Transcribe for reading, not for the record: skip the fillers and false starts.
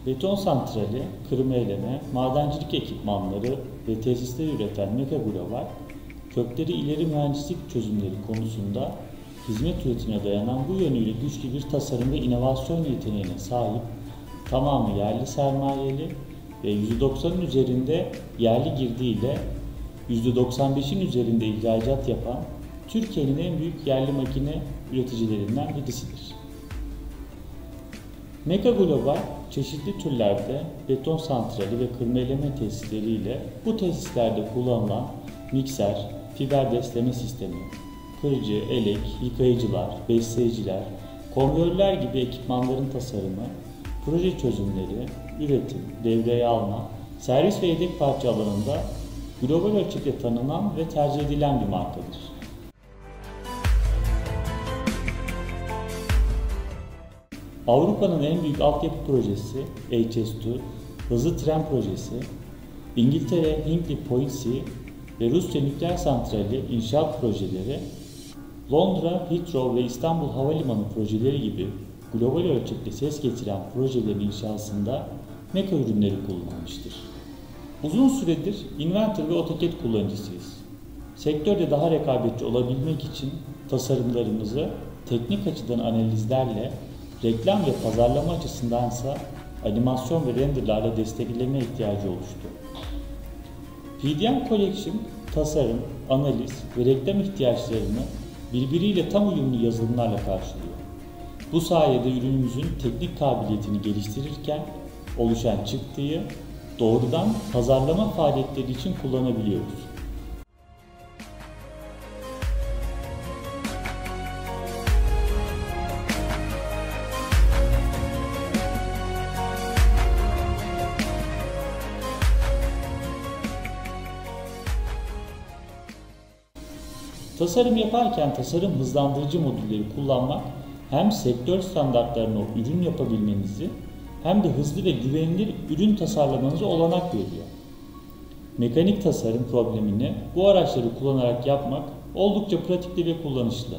Beton santrali, kırma eleme, madencilik ekipmanları ve tesisleri üreten Meka Global, kökleri ileri mühendislik çözümleri konusunda hizmet üretimine dayanan bu yönüyle güçlü bir tasarım ve inovasyon yeteneğine sahip, tamamı yerli sermayeli ve %90'ın üzerinde yerli girdiyle %95'in üzerinde ihracat yapan Türkiye'nin en büyük yerli makine üreticilerinden birisidir. Meka Global, çeşitli türlerde beton santrali ve kırma eleme tesisleriyle bu tesislerde kullanılan mikser, fiber besleme sistemi, kırıcı, elek, yıkayıcılar, besleyiciler, konveyörler gibi ekipmanların tasarımı, proje çözümleri, üretim, devreye alma, servis ve yedek parça alanında global ölçekte tanınan ve tercih edilen bir markadır. Avrupa'nın en büyük altyapı projesi HS2, hızlı tren projesi, İngiltere Hinkley Point C ve Rusya nükleer santrali inşaat projeleri, Londra, Heathrow ve İstanbul Havalimanı projeleri gibi global ölçekte ses getiren projelerin inşasında Meka ürünleri kullanılmıştır. Uzun süredir Inventor ve AutoCAD kullanıcısıyız. Sektörde daha rekabetçi olabilmek için tasarımlarımızı teknik açıdan analizlerle, reklam ve pazarlama açısındansa animasyon ve renderlarla destekleme ihtiyacı oluştu. PDM Collection, tasarım, analiz ve reklam ihtiyaçlarını birbiriyle tam uyumlu yazılımlarla karşılıyor. Bu sayede ürünümüzün teknik kabiliyetini geliştirirken oluşan çıktıyı doğrudan pazarlama faaliyetleri için kullanabiliyoruz. Tasarım yaparken tasarım hızlandırıcı modülleri kullanmak hem sektör standartlarına ürün yapabilmenizi hem de hızlı ve güvenilir ürün tasarlamanıza olanak veriyor. Mekanik tasarım problemini bu araçları kullanarak yapmak oldukça pratikli ve kullanışlı.